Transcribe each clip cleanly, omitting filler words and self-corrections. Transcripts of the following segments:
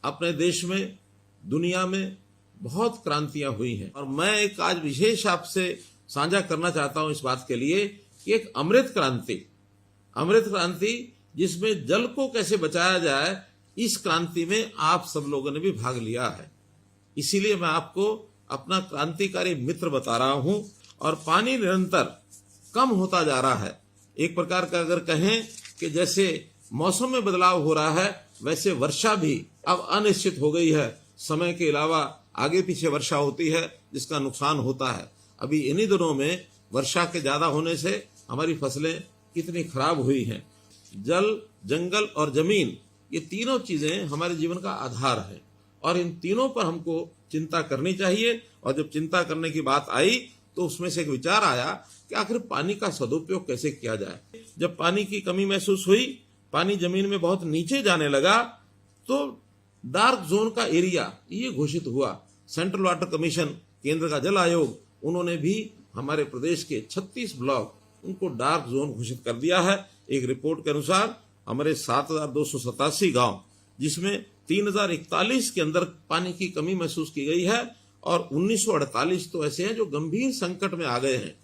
अपने देश में, दुनिया में बहुत क्रांतियां हुई हैं और मैं एक आज विशेष आपसे साझा करना चाहता हूं इस बात के लिए कि एक अमृत क्रांति जिसमें जल को कैसे बचाया जाए, इस क्रांति में आप सब लोगों ने भी भाग लिया है। इसीलिए मैं आपको अपना क्रांतिकारी मित्र बता रहा हूं। और पानी निरंतर कम होता जा रहा है। एक प्रकार का अगर कहें कि जैसे मौसम में बदलाव हो रहा है, वैसे वर्षा भी अब अनिश्चित हो गई है। समय के अलावा आगे पीछे वर्षा होती है, जिसका नुकसान होता है। अभी इन्हीं दिनों में वर्षा के ज्यादा होने से हमारी फसलें कितनी खराब हुई हैं। जल, जंगल और जमीन, ये तीनों चीजें हमारे जीवन का आधार है और इन तीनों पर हमको चिंता करनी चाहिए। और जब चिंता करने की बात आई तो उसमें से एक विचार आया कि आखिर पानी का सदुपयोग कैसे किया जाए। जब पानी की कमी महसूस हुई, पानी जमीन में बहुत नीचे जाने लगा, तो डार्क जोन का एरिया ये घोषित हुआ। सेंट्रल वाटर कमीशन, केंद्र का जल आयोग, उन्होंने भी हमारे प्रदेश के 36 ब्लॉक उनको डार्क जोन घोषित कर दिया है। एक रिपोर्ट के अनुसार हमारे 7,287 गांव, जिसमें 3,041 के अंदर पानी की कमी महसूस की गई है और 1948 तो ऐसे हैं जो गंभीर संकट में आ गए हैं।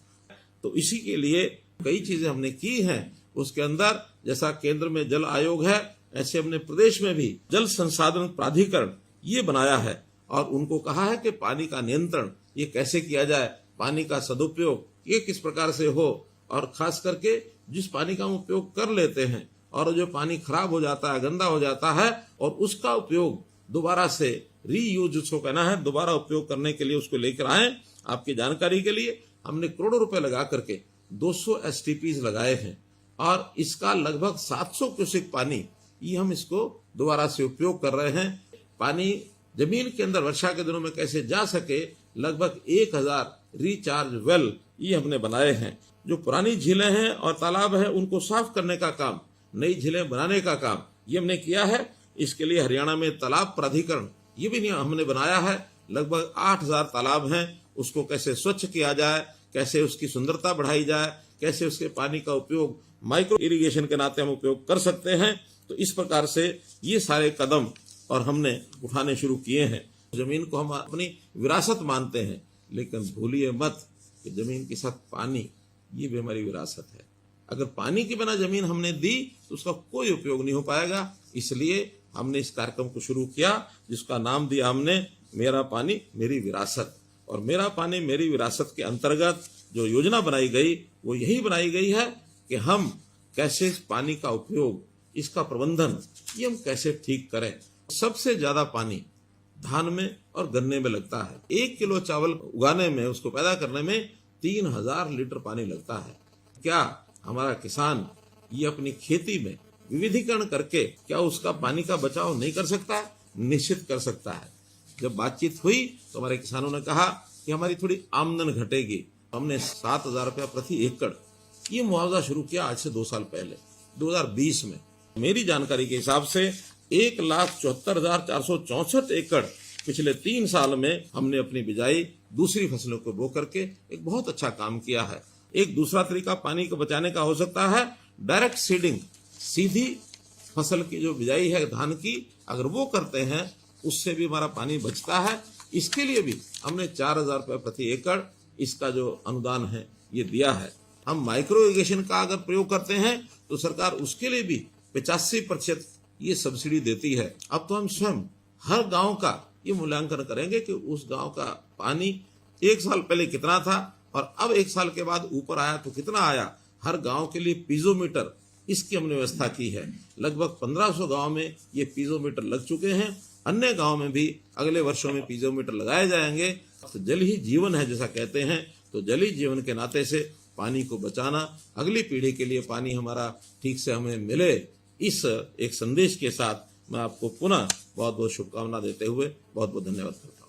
तो इसी के लिए कई चीजें हमने की हैं। उसके अंदर जैसा केंद्र में जल आयोग है, ऐसे हमने प्रदेश में भी जल संसाधन प्राधिकरण ये बनाया है और उनको कहा है कि पानी का नियंत्रण ये कैसे किया जाए, पानी का सदुपयोग ये किस प्रकार से हो, और खास करके जिस पानी का हम उपयोग कर लेते हैं और जो पानी खराब हो जाता है, गंदा हो जाता है, और उसका उपयोग दोबारा से रीयूज उसको कहना है, दोबारा उपयोग करने के लिए उसको लेकर आए। आपकी जानकारी के लिए हमने करोड़ों रुपए लगा करके 200 STPs लगाए हैं और इसका लगभग 700 क्यूसेक पानी ये हम इसको दोबारा से उपयोग कर रहे हैं। पानी जमीन के अंदर वर्षा के दिनों में कैसे जा सके, लगभग 1000 रिचार्ज वेल ये हमने बनाए हैं। जो पुरानी झीलें हैं और तालाब हैं उनको साफ करने का काम, नई झीलें बनाने का काम ये हमने किया है। इसके लिए हरियाणा में तालाब प्राधिकरण ये भी हमने बनाया है। लगभग 8000 तालाब हैं, उसको कैसे स्वच्छ किया जाए, कैसे उसकी सुंदरता बढ़ाई जाए, कैसे उसके पानी का उपयोग माइक्रो इरिगेशन के नाते हम उपयोग कर सकते हैं। तो इस प्रकार से ये सारे कदम और हमने उठाने शुरू किए हैं। जमीन को हम अपनी विरासत मानते हैं, लेकिन भूलिए मत कि जमीन के साथ पानी ये भी हमारी विरासत है। अगर पानी के बिना जमीन हमने दी तो उसका कोई उपयोग नहीं हो पाएगा। इसलिए हमने इस कार्यक्रम को शुरू किया, जिसका नाम दिया हमने मेरा पानी मेरी विरासत। और मेरा पानी मेरी विरासत के अंतर्गत जो योजना बनाई गई वो यही बनाई गई है कि हम कैसे इस पानी का उपयोग, इसका प्रबंधन ये हम कैसे ठीक करें। सबसे ज्यादा पानी धान में और गन्ने में लगता है। 1 किलो चावल उगाने में, उसको पैदा करने में 3000 लीटर पानी लगता है। क्या हमारा किसान ये अपनी खेती में विविधीकरण करके क्या उसका पानी का बचाव नहीं कर सकता है? निश्चित कर सकता है। जब बातचीत हुई तो हमारे किसानों ने कहा कि हमारी थोड़ी आमदन घटेगी। हमने 7000 रुपया प्रति एकड़ ये मुआवजा शुरू किया आज से 2 साल पहले, 2020 में। मेरी जानकारी के हिसाब से 1,74,464 एकड़ पिछले 3 साल में हमने अपनी बिजाई दूसरी फसलों को बो करके एक बहुत अच्छा काम किया है। एक दूसरा तरीका पानी को बचाने का हो सकता है डायरेक्ट सीडिंग, सीधी फसल की जो बिजाई है धान की, अगर वो करते हैं उससे भी हमारा पानी बचता है। इसके लिए भी हमने 4000 रुपये प्रति एकड़ इसका जो अनुदान है ये दिया है। हम माइक्रो इरिगेशन का अगर प्रयोग करते हैं तो सरकार उसके लिए भी 85% ये सब्सिडी देती है। अब तो हम स्वयं हर गांव का ये मूल्यांकन करेंगे कि उस गांव का पानी 1 साल पहले कितना था और अब 1 साल के बाद ऊपर आया तो कितना आया। हर गांव के लिए पीजोमीटर इसकी हमने व्यवस्था की है। लगभग 1500 गांव में ये पीजोमीटर लग चुके हैं। अन्य गांव में भी अगले वर्षों में पीजोमीटर लगाए जाएंगे। तो जल ही जीवन है जैसा कहते हैं, तो जल ही जीवन के नाते से पानी को बचाना, अगली पीढ़ी के लिए पानी हमारा ठीक से हमें मिले, इस एक संदेश के साथ मैं आपको पुनः बहुत बहुत शुभकामना देते हुए बहुत बहुत धन्यवाद करता हूँ।